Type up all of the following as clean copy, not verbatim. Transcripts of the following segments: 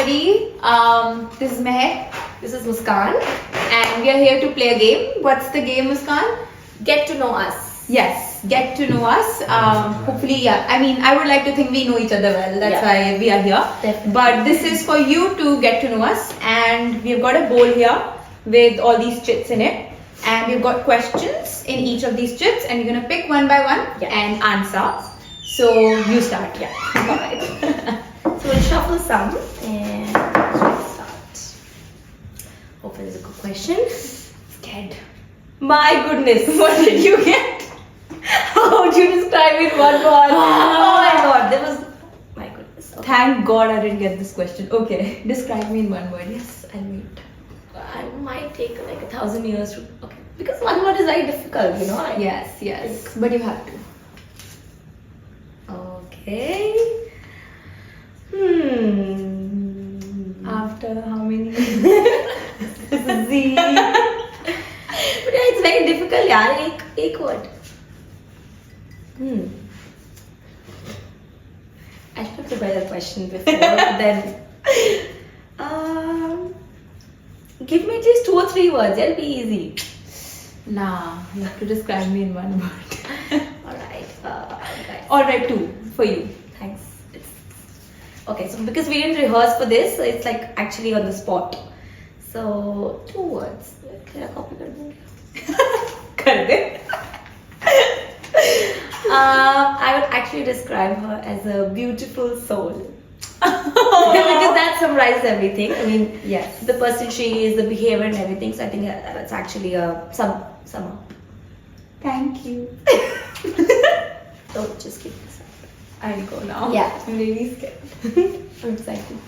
everybody. This is Mehak. This is Muskan. And we are here to play a game. What's the game, Muskan? Get to know us. Yes, get to know us. Hopefully, yeah. I mean, I would like to think we know each other well. That's why we are here. Definitely. But this is for you to get to know us. And we've got a bowl here with all these chits in it. And we've got questions in each of these chits. And you're going to pick one by one and answer. So, you start. Yeah. Alright. So we'll shuffle some and let's start. Hopefully it's a good question. Scared. My goodness. What did you get? How would you describe it one word? Oh my god, there was... My goodness. Okay. Thank God I didn't get this question. Okay, describe me in one word. Yes, I'll wait. I might take like 1,000 years to... Okay. Because one word is very difficult, you know. Yes. But you have to. Okay. After how many? Z. But yeah, it's very difficult, yaar. Ek word. I should have prepared a question before, then. Give me at least 2 or 3 words. It'll be easy. Nah, you have to describe me in one word. Alright, 2 for you. Thanks. Okay, so because we didn't rehearse for this, so it's like actually on the spot. So 2 words. Copy Kar de. I would actually describe her as a beautiful soul. Because that summarizes everything. I mean, Yes. the person she is, the behavior and everything. So I think that's actually a sum up. Thank you. So just keep this up. I'll go now. Yeah. I'm really scared. I'm excited.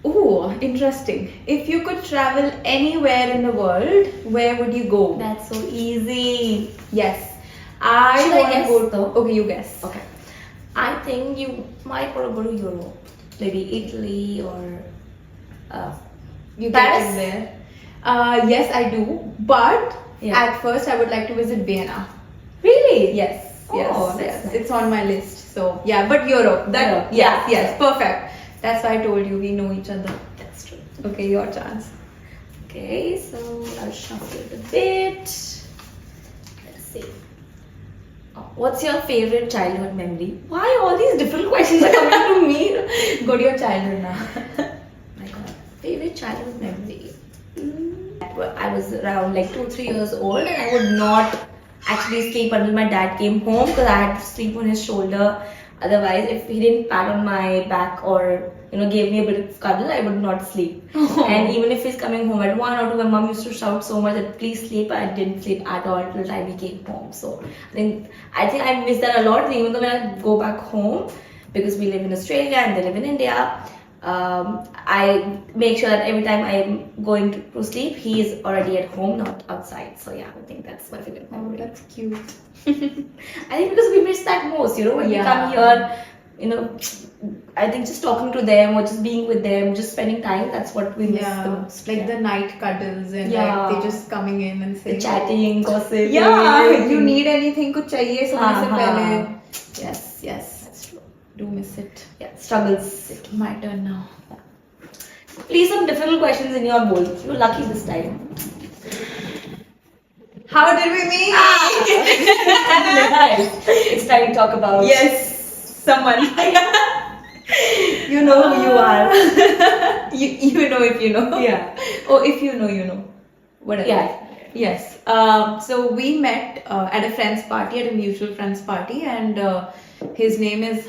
Oh, interesting. If you could travel anywhere in the world, where would you go? That's so easy. Yes. I Should I want to guess? go to... Okay, you guess. Okay. I think you might want to go to Europe. Maybe Italy or You Paris? get in there. Yes, I do. But Yeah. at first, I would like to visit Vienna. Really? Yes. Oh, Yes. that's nice. It's on my list. So yeah, but Europe. Europe, Yes. yeah. Yes. Perfect. That's why I told you we know each other. That's true. Okay, your chance. Okay, so I'll shuffle it a bit. Let's see. Oh, what's your favorite childhood memory? Why all these different questions are coming to me? Go to your childhood now. My God, favorite childhood memory. I was around like 2-3 years old, and I would not actually sleep until my dad came home because I had to sleep on his shoulder. Otherwise, if he didn't pat on my back or gave me a bit of cuddle, I would not sleep. Oh. And even if he's coming home at 1 or 2, my mom used to shout so much that please sleep. I didn't sleep at all till the time he came home. So I think I miss that a lot. And even though when I go back home, because we live in Australia and they live in India, I make sure that every time I'm going to sleep, he is already at home, not outside. So yeah, I think that's my favorite Oh, memory. that's cute. I think because we miss that most, when we Yeah. come here, I think just talking to them or just being with them, just spending time, that's what we miss the most. Like the night cuddles and Yeah. like they just coming in and saying the chatting, gossip. Yeah, you need anything, kuch chahiye सोने से हाँ, पहले. Yes. That's true. Do miss it. Yeah, struggles. It's my turn now. Please, some difficult questions in your bowl. You're lucky this time. How did we meet? It's time to talk about. Yes, someone. You know who you are. you know if you know. Yeah. Oh, if you know, you know. Whatever. Yeah. Yes. So we met at a friend's party, at a mutual friend's party, and his name is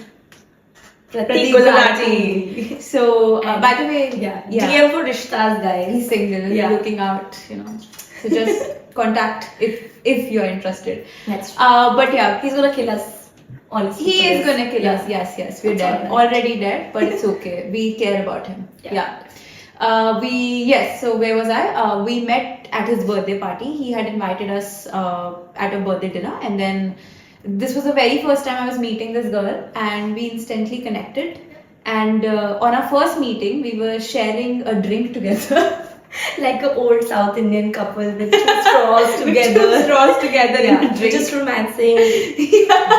Pratik Gulati. So by the way, DM for Rishtas, guys. he's single, Yeah. looking out, So just contact if you're interested. That's true. But yeah, He's gonna kill us. Honestly. he for is this. gonna kill Yeah. us. Yes, we're That's dead. all right. Already dead, but it's okay. We care about him. Yeah. So where was I? We met at his birthday party. He had invited us at a birthday dinner, and then this was the very first time I was meeting this girl, and we instantly connected. And on our first meeting, we were sharing a drink together. Like an old South Indian couple with 2 straws together. With 2 straws together in a drink. Just romancing. Yeah.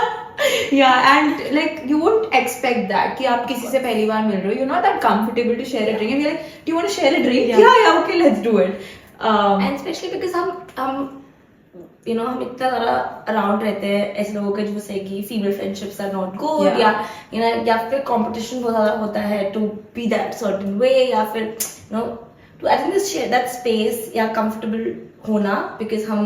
Yeah, and like you wouldn't expect that कि आप किसी से पहली बार मिल रहे हो, you're not that comfortable to share a drink, and you're like, do you want to share a drink? Yeah, okay, let's do it. And especially because हम हम इतना ज़्यादा अराउंड रहते हैं ऐसे लोगों के जो से कि female friendships are not good या या फिर कंपटीशन बहुत ज़्यादा होता है to be that certain way या फिर to I think share that space या कंफर्टेबल होना बिकॉज हम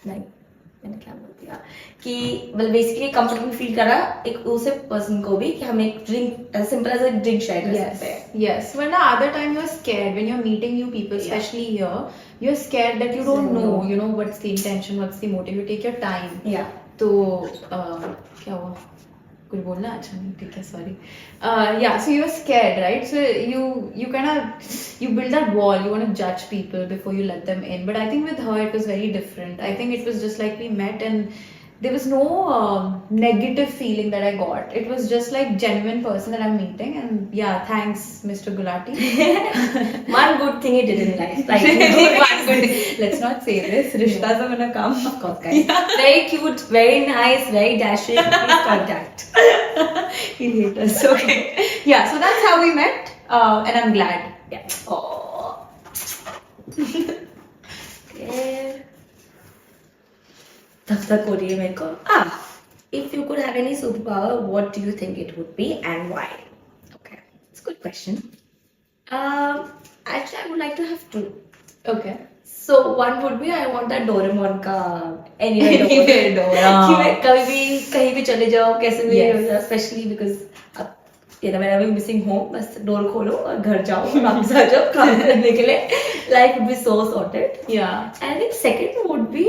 नहीं मैंने क्या बोल दिया कि मतलब बेसिकली कंफर्टेबल फील करा एक दूसरे पर्सन को भी कि हम एक drink as simple as a drink share कर सकते हैं. Yes. When the other time you're scared when you're meeting new people, especially here, you're scared that you don't know, what's the intention, what's the motive. You take your time. Yeah. तो क्या हुआ? कुछ बोलना अच्छा नहीं ठीक है sorry. Yeah, so you're scared, right? So you kind of you build that wall. You want to judge people before you let them in. But I think with her it was very different. I think it was just like we met and there was no negative feeling that I got. It was just like genuine person that I'm meeting, and yeah, thanks, Mr. Gulati. One good thing he did in life. Like, One good. Let's not say this. Rishtas are gonna come. of course, guys. Very cute, very nice, very dashing. Please contact. He'll hate us. Okay. Yeah, so that's how we met, and I'm glad. Yeah. Oh. Okay. तब तक हो रही है मेरे को. If you could have any superpower, what do you think it would be and why? Okay, it's a good question. Actually, I would like to have two. Okay. So one would be I want that Doraemon का anywhere door. कि मैं कभी भी कहीं भी चले जाओ कैसे भी especially because when I'm missing home बस डोर खोलो और घर जाओ वापस आ जाओ काम करने के लिए. Life would be so sorted. Yeah. And I think second would be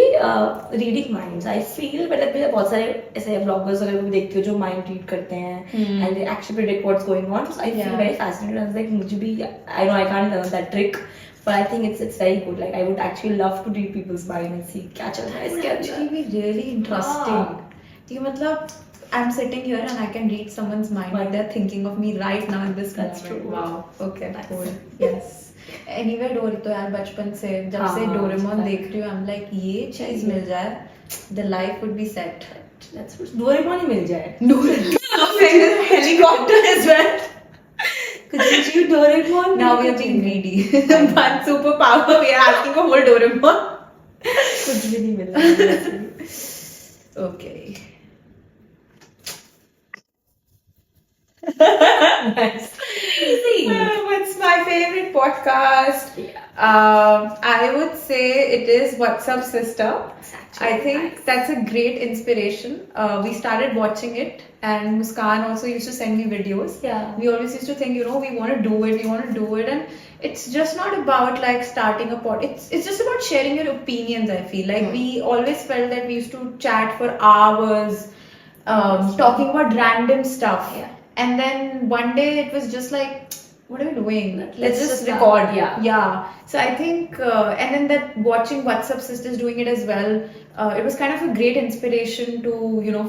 reading minds. I feel मतलब मैं बहुत सारे ऐसे bloggers वगैरह भी देखती हूँ जो mind read करते हैं and they actually predict what's going on. So I feel very fascinated. I was like मुझे भी I know I can't learn that trick. But I think it's very good. Like I would actually love to read people's mind and see क्या चल रहा है इसके अंदर. It would be really interesting. कि मतलब I'm sitting here and I can read someone's mind like they're thinking of me right now in this moment. That's true. Wow. Okay. Nice. Cool. Yes. Anyway, डोरी तो यार बचपन से जब से Doraemon देख रही हूँ I'm like ये चीज मिल जाए the life would be set. That's true. Doraemon ही मिल जाए. Doraemon. Helicopter as well. Could you choose Doraemon? Now we are being greedy. One superpower we are asking for more Doraemon. कुछ भी नहीं मिल रहा. Okay. Nice. Easy. What's my favorite podcast? I would say it is What's Up Sister. I think that's a great inspiration. We started watching it and Muskan also used to send me videos. Yeah. We always used to think, we want to do it and it's just not about like starting a pod. It's just about sharing your opinions, I feel. Like we always felt that we used to chat for hours, talking about random stuff. Yeah. And then one day it was just like, what are we doing? Let's just just record. Yeah. So I think, and then that watching What's Up Sisters doing it as well, it was kind of a great inspiration to,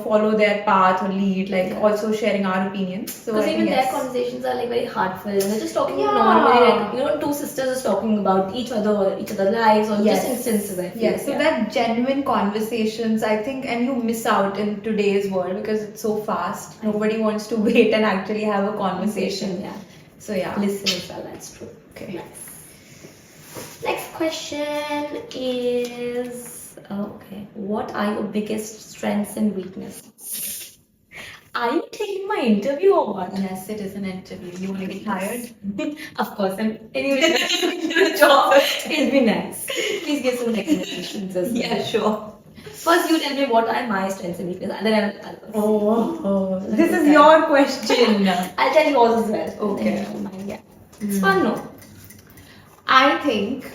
follow their path or lead, like also sharing our opinions. So because even their conversations are like very heartfelt and they're just talking normally, like two sisters just talking about each other's lives or just instances. I feel. Yes, so that genuine conversations, I think, and you miss out in today's world because it's so fast. Nobody wants to wait and actually have a conversation. Yeah. So yeah, listen as well. That's true. Okay. Nice. Next question is what are your biggest strengths and weaknesses? Are you taking my interview or what? Yes, it is an interview. You want to get hired? Of course. Anyway, job. It'll be nice. Please give some recommendations as well. Yeah, sure. First, you tell me what are my strengths and weaknesses, and then Oh, this is your question. I'll tell yours as well. Okay. Yeah. It's fun, no? I think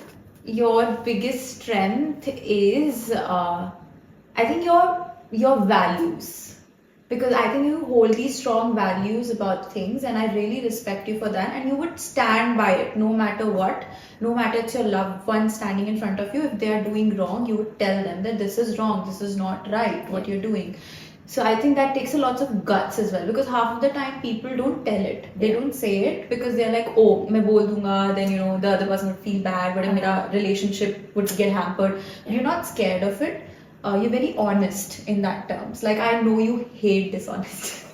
your biggest strength is, I think your values. Because I think you hold these strong values about things and I really respect you for that and you would stand by it no matter what. No matter it's your loved one standing in front of you, if they are doing wrong, you would tell them that this is wrong, this is not right, what you're doing. So I think that takes a lot of guts as well because half of the time people don't tell it. They don't say it because they're like, oh, मैं बोल दूंगा, then the other person would feel bad, but मेरा relationship would get hampered. You're not scared of it. you're very honest in that terms. Like I know you hate dishonesty.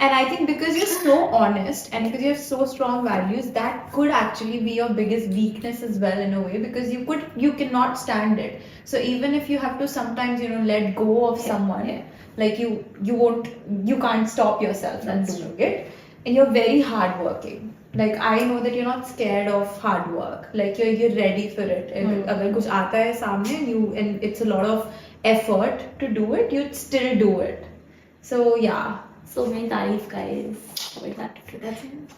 And I think because you're so honest and because you have so strong values, that could actually be your biggest weakness as well in a way, because you cannot stand it. So even if you have to sometimes, let go of someone, like you can't stop yourself from doing it. And you're very hardworking. Like I know that you're not scared of hard work. Like you're ready for it. अगर कुछ आता है सामने and it's a lot of effort to do it, you'd still do it. So yeah. So many tarif guys.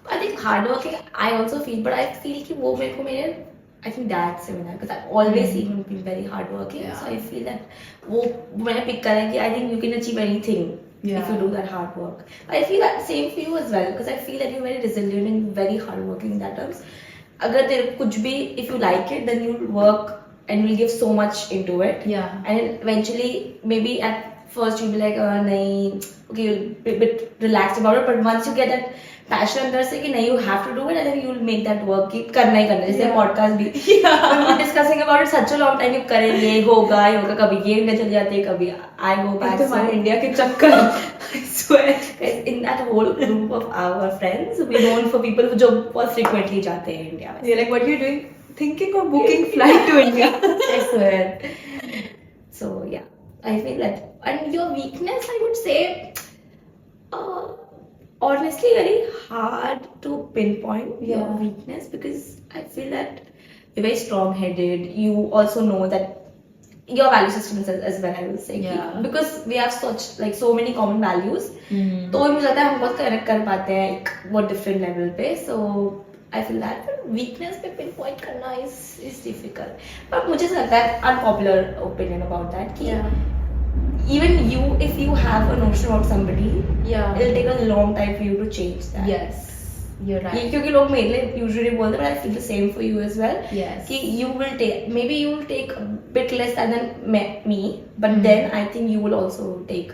I think hardworking I also feel, but I feel कि वो मेरे को मेरे I think that's similar because I've always seen him being very hardworking. Yeah. So I feel that वो मैंने pick करा कि I think you can achieve anything if you do that hard work. I feel that same for you as well because I feel that you're very resilient and very hardworking in that terms. अगर तेरे को कुछ भी if you like it, then you'll work and you'll give so much into it. Yeah. And eventually maybe at first you'll be like nahi, okay, you'll be a bit relaxed about it, but once you get that passion अंदर से कि नहीं, you have to do it, and then you'll make that work कि करना ही करना है. जैसे podcast भी we've been discussing about it such a long time कि करें ये होगा कभी ये इंडिया चली जाती है, कभी I go back. तुम्हारे इंडिया के चक्कर I swear. In that whole group of our friends, we known for people who जो बहुत frequently जाते हैं इंडिया में. You're like, what are you doing? Thinking of booking flight to India. I swear. So yeah, I feel that. And your weakness, I would say, honestly, very hard to pinpoint your weakness because I feel that you're very strong-headed. You also know that your value system as well, I will say. Yeah. Because we have so many common values. तो मुझे लगता है हम बहुत connect कर पाते हैं एक बहुत different level पे. So I feel that weakness पे pinpoint करना is difficult. But मुझे लगता है unpopular opinion about that कि even you, if you have a notion about somebody, it'll take a long time for you to change that. Yes, you're right. क्योंकि लोग मेरे लिए usually बोलते हैं, but I feel the same for you as well. Yes. कि you will take a bit less than me, but then I think you will also take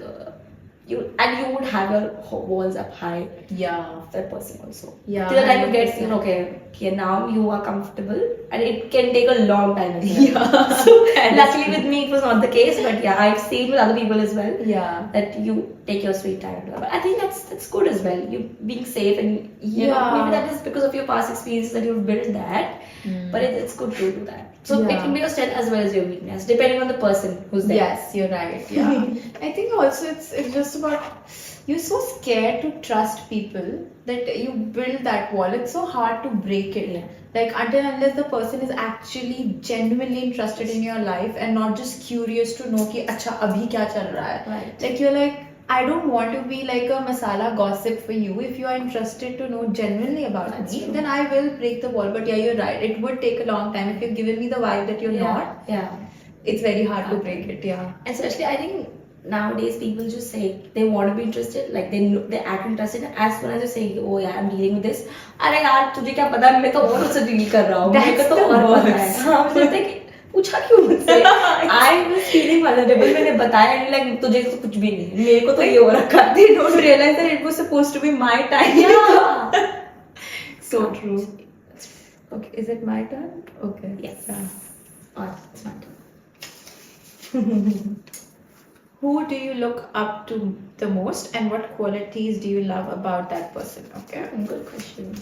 you would have your walls up high. Yeah. That person also. Yeah. Till the time you get okay, now you are comfortable, and it can take a long time as well. Yeah. So luckily with me it was not the case, but yeah, I've seen with other people as well. Yeah. That you take your sweet time. But I think that's good as well. You being safe and you know, maybe that is because of your past experiences that you've built that. But it's good to do that. So it can be your strength as well as your weakness, depending on the person who's there. Yes, you're right. Yeah. I think also it's just about you're so scared to trust people that you build that wall. It's so hard to break it. Yeah. Like until unless the person is actually genuinely interested in your life and not just curious to know कि अच्छा अभी क्या चल रहा है. Right. Like you're like, I don't want to be like a masala gossip for you. If you are interested to know genuinely about me, then I will break the wall. But yeah, you're right. It would take a long time. If you've given me the vibe that you're not, it's very hard to break it. Yeah. Especially, I think nowadays people just say they want to be interested, like they act interested. As soon as you say, oh yeah, I'm dealing with this, अरे यार तुझे क्या पता मैं तो और उससे deal कर रहा हूँ. That's तो और पता है. हाँ मुझे लगता है कि पूछा क्यों मुझसे? I was feeling vulnerable. मैंने बताया नहीं, like तुझे तो कुछ भी नहीं, मेरे को तो ये हो रखा. They don't realize that it was supposed to be my time. Yeah. So true. Okay, is it my turn? Okay. Yes. Yeah. It's my turn. Who do you look up to the most, and what qualities do you love about that person? Okay. Good question.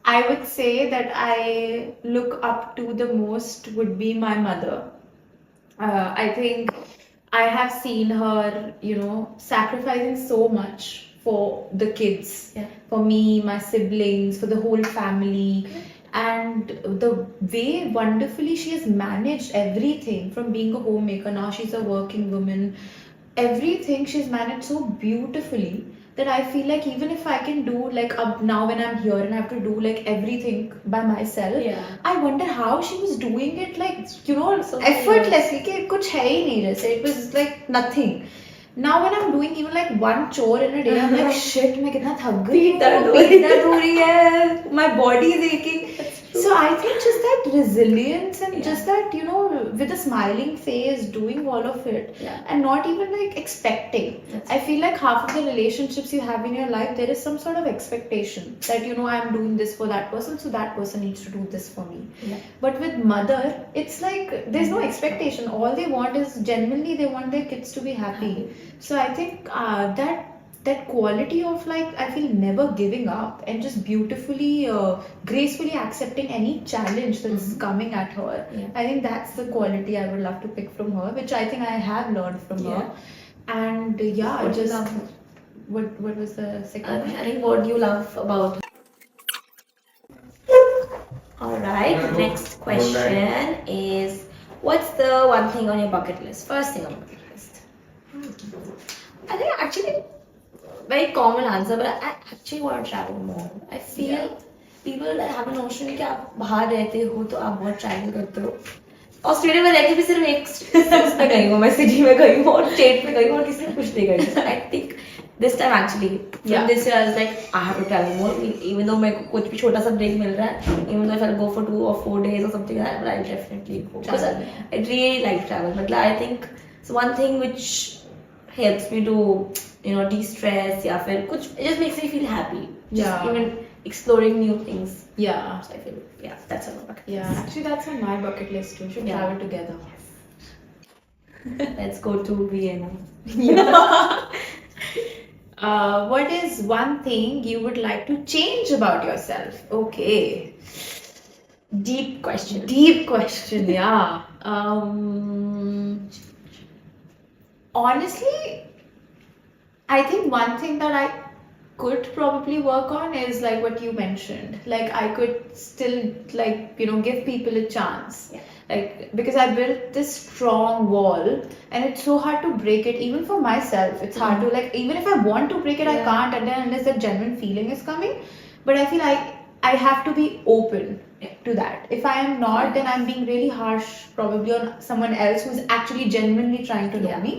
I would say that I look up to the most would be my mother. I think I have seen her, sacrificing so much for the kids, for me, my siblings, for the whole family. And the way wonderfully she has managed everything, from being a homemaker, now she's a working woman, everything she's managed so beautifully that I feel like even if I can do like up now when I'm here and I have to do like everything by myself, I wonder how she was doing it, like so effortlessly. कि कुछ है ही नहीं जैसे, it was like nothing. Now when I'm doing even like one chore in a day, I'm like shit, मैं कितना थक गई हूँ, पीठ दर्द हो रही है, my body is aching. So So I think just that resilience and Yeah. just that, you know, with a smiling face, doing all of it, Yeah. and not even like expecting. That's I feel like half of the relationships you have in your life, there is some sort of expectation that, you know, I'm doing this for that person, so that person needs to do this for me. Yeah. But with mother, it's like there's no expectation. All they want is genuinely they want their kids to be happy. So I think that quality of like I feel never giving up and just beautifully gracefully accepting any challenge that's coming at her. Yeah. I think that's the quality I would love to pick from her, which I think I have learned from her. And yeah, What do you just love? what was the second one? I think what do you love about? Alright, next question is what's the one thing on your bucket list? First thing on your bucket list. I think actually very common answer, but I actually want to travel more. I feel people that have a notion कि आप बाहर रहते हो तो आप बहुत travel करते हो. ऑस्ट्रेलिया में रहकर भी सिर्फ एक उसमें गई हूँ, मैं सिटी में गई हूँ और स्टेट में गई हूँ और किसी में कुछ नहीं गई. I think this time actually from this year I was like I have to travel more, even though मेरे को कुछ भी छोटा सा break मिल रहा है, even though if I go for 2 or 4 days or something like that, but I'll definitely go because I really like travel. But I think it's one thing which helps me to, you know, de-stress या फिर कुछ, it just makes me feel happy. Just even exploring new things. Yeah. So I feel that's on my bucket list. Yeah, actually that's on my bucket list too. Should travel together. Let's go to Vienna. What is one thing you would like to change about yourself? Okay. Deep question. Deep question, yeah. Honestly, I think one thing that I could probably work on is like what you mentioned. Like I could still like, you know, give people a chance. Yeah. Like because I built this strong wall and it's so hard to break it even for myself. It's hard to like even if I want to break it I can't unless that genuine feeling is coming. But I feel like I have to be open to that. If I am not, then I'm being really harsh probably on someone else who's actually genuinely trying to know me.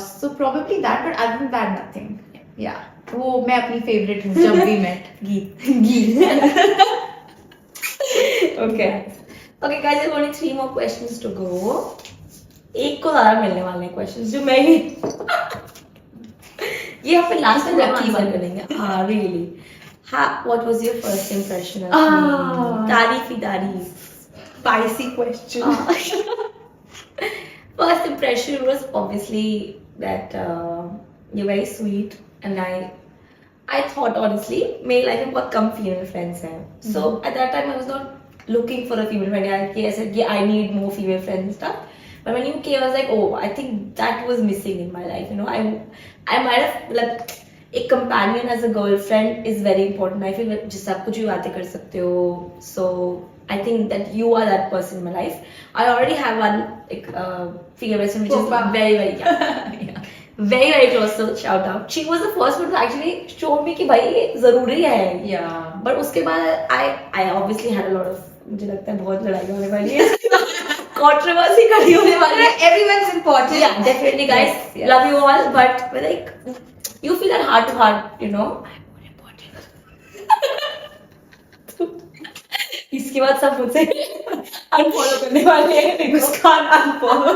So probably that, but other than that, nothing. Yeah. वो मैं अपनी favorite हूँ जब भी met गीत. Okay. Okay, guys, there's only 3 more questions to go. एक को ज़्यादा मिलने वाले हैं questions जो मैं ही ये हम लास्ट में लकी वन करेंगे. हाँ, really. What was your first impression of me? तारीफ ही तारीफ. Spicy question. First impression was obviously that you're very sweet, and I thought honestly मेरी life में बहुत कम female friends हैं. So at that time I was not looking for a female friend. I said I need more female friends and stuff. But when you came, I was like, oh, I think that was missing in my life. You know, I might have like a companion as a girlfriend is very important. I feel like जिससे आप कुछ भी बातें कर सकते हो. So I think that you are that person in my life. I already have one female best friend which is very very very close. So shout out. She was the first one to actually show me कि भाई ये जरूरी है. Yeah. But उसके बाद I obviously had a lot of, मुझे लगता है बहुत लड़ाई होने वाली है. Controversy खड़ी होने वाली है. Everyone's important. Yeah, definitely guys. Yes. Love you all, but like you feel that heart to heart, you know. I'm more important. इसके बाद सब मुझसे unfollow करने वाले हैं. Muskan unfollow.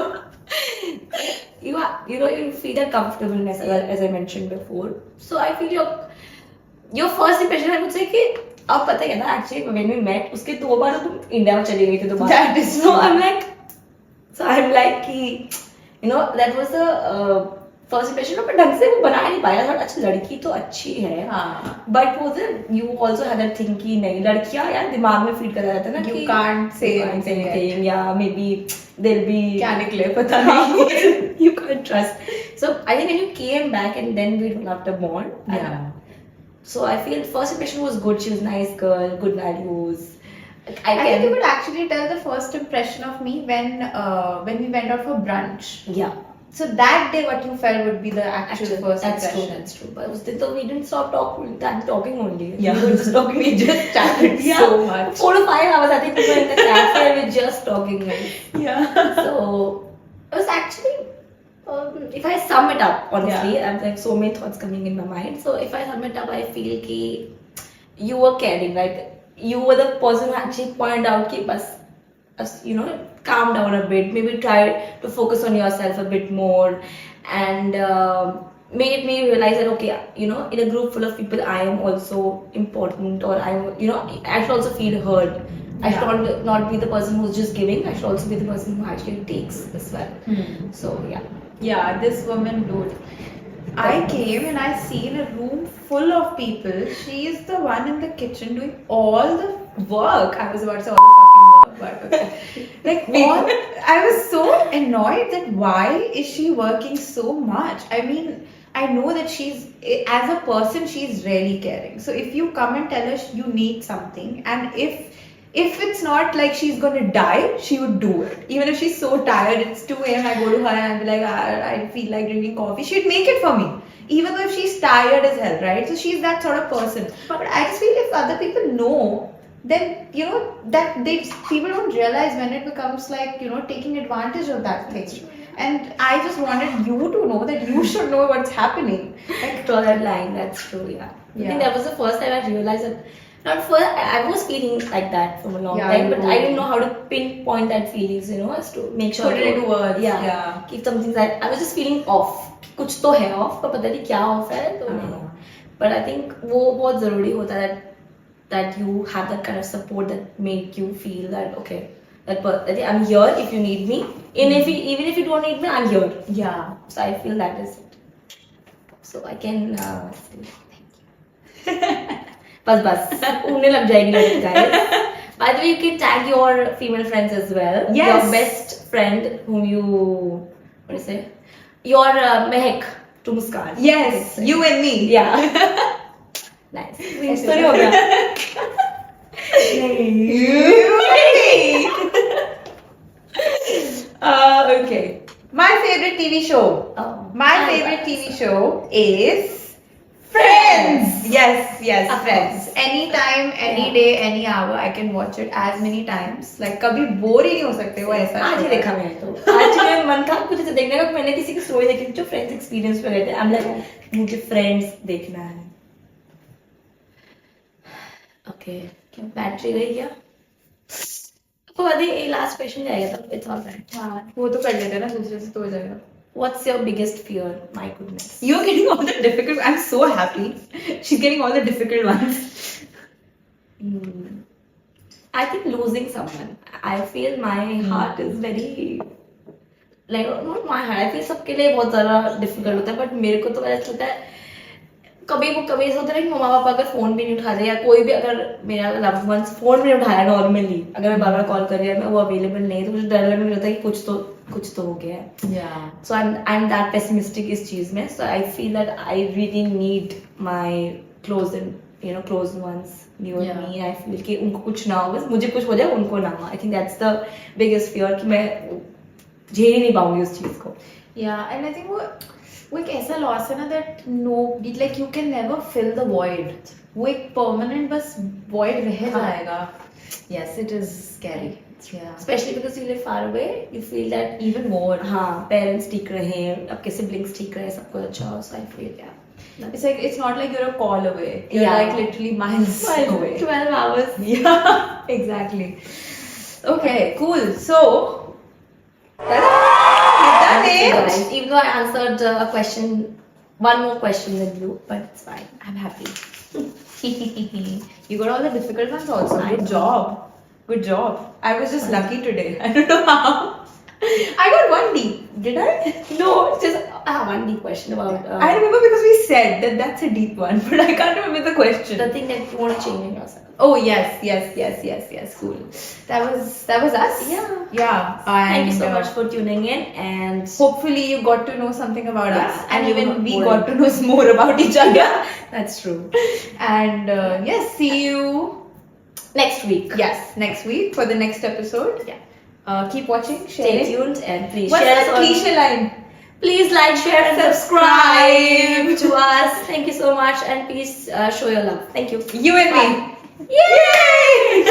You know you feel that comfortableness as I mentioned before. So I feel your first impression I would say कि अब पता है ना actually when we met उसके 2 बार तुम इंडिया में चली गई थी दोबारा. That is so I'm like कि you know that was the first impression. पर ढंग से वो बना नहीं पाया. थोड़ा अच्छा लड़की तो अच्छी है. हाँ. But वो you also had that thing कि नहीं लड़कियाँ यार दिमाग में feed करा जाता है ना You कि can't say anything. Yeah, maybe they'll be क्या निकले पता नहीं. you can't trust. So I think when you came back and then we developed a bond. Yeah. So I feel first impression was good. She was a nice girl, good values. I think you could actually tell the first impression of me when we went out for brunch. Yeah. So that day, what you felt would be the actual first impression. That's true. But we didn't stop talking only. Yeah. We were just talking. We just chatted so much. 4 to 5 hours. I think we were in the cafe and we were just talking. Yeah. So it was actually. If I sum it up, honestly, I have like so many thoughts coming in my mind. So if I sum it up, I feel कि you were caring. Like you were the person who actually pointed out कि बस calm down a bit, maybe try to focus on yourself a bit more, and made me realize that okay, in a group full of people I am also important, or I should also feel heard. I should not be the person who's just giving. I should also be the person who actually takes as well. So yeah. Yeah, this woman, dude. I came and I seen a room full of people. She is the one in the kitchen doing all the work. I was about to say all the fucking work, but okay. Like I was so annoyed that why is she working so much? I mean, I know that as a person, she's really caring. So if you come and tell her you need something, and if it's not like she's gonna die, she would do it. Even if she's so tired, it's 2 a.m. I go to her and I'll be like, I feel like drinking coffee. She'd make it for me. Even though if she's tired as hell, right? So she's that sort of person. But I just feel if other people know, then that people don't realize when it becomes like taking advantage of that thing. And I just wanted you to know that you should know what's happening. Like, draw that line. That's true. Yeah. I think that was the first time I realized that. Not first, I was feeling like that for a long time, but I didn't know how to pinpoint that feelings, as to make sure. Put it into words. Yeah. Keep something that I was just feeling off. कुछ तो है off, पर पता नहीं क्या off है तो नहीं. But I think वो बहुत ज़रूरी होता है that you have that kind of support that make you feel that okay, that I'm here if you need me, and even if you don't need me, I'm here. Yeah. So I feel that is it. So I can say thank you. बस उन्हें लग जाएगी लड़की guys. By the way, you can tag your female friends as well. Yes. Your best friend whom you, what do you say? Your Mehak to Muskan. Yes, you and me. Yeah. Nice. ऐसा नहीं होगा. You and me. Okay. My favorite TV show. My favorite TV show is Friends. Yes, Friends. Anytime, any day, any hour, I can watch it as many times. Like कभी bore ही नहीं हो सकते वो ऐसा. आज ही देखा मैंने तो. आज मेरा मन था कुछ ऐसे देखने का. मैंने किसी की स्टोरी देखी जो फ्रेंड्स एक्सपीरियंस पे गए थे. I'm like मुझे फ्रेंड्स देखना है. Okay. क्या बैटरी गई क्या? तो अभी लास्ट क्वेश्चन जाएगा तो इट्स ऑल राइट. हाँ वो तो कर लेते हैं ना दूसरे से तो हो जाएगा. What's your biggest fear? My goodness. You're getting all the difficult. I'm so happy. She's getting all the difficult ones. I think losing someone. I feel my heart is very like not my heart. I feel सबके लिए बहुत ज़्यादा difficult होता है. But मेरे को तो ऐसा होता है कभी ऐसा होता है कि मम्मा पापा अगर फोन भी नहीं उठा रहे या कोई भी अगर मेरा लव्ड वंस फोन भी नहीं उठाया नॉर्मली अगर मैं बार बार कॉल कर रही है मैं वो अवेलेबल नहीं तो मुझे डर लगने लगता है कि कुछ तो हो गया है. So I'm that pessimistic इस चीज में. So I feel that I really need my close ones near me. I feel कि उनको कुछ ना हो बस मुझे कुछ हो जाए उनको ना हो. I think that's the biggest fear कि मैं झेल ही नहीं पाऊंगी उस चीज को. Yeah, and I think वो एक ऐसा लॉस है ना that no like you can never fill the void. वो एक permanent बस void रह जाएगा. Yes, it is scary. Yeah. Especially because you live far away, you feel that even more. हाँ parents ठीक रहे आपके siblings ठीक रहे सब कुछ अच्छा हो. So I feel it's not like you're a call away. You're like literally miles away. 12 hours. Yeah, exactly. Okay, cool. So even though I answered a question, one more question than you, but it's fine. I'm happy. You got all the difficult ones also. Good job. I was just lucky today. I don't know how. I got one D. Did I? No, just one deep question about. I remember because we said that that's a deep one, but I can't remember the question. The thing that you want to change in yourself. Oh yes. Cool. That was us. Yeah. Thank you so much for tuning in, and hopefully you got to know something about us, and even we got to know more about each other. That's true. And yes, see you next week. Yes, next week for the next episode. Yeah. Keep watching, stay tuned, and please What's share that cliche line? Please like, share, and subscribe to us. Thank you so much, and please show your love. Thank you. You and me. Yay!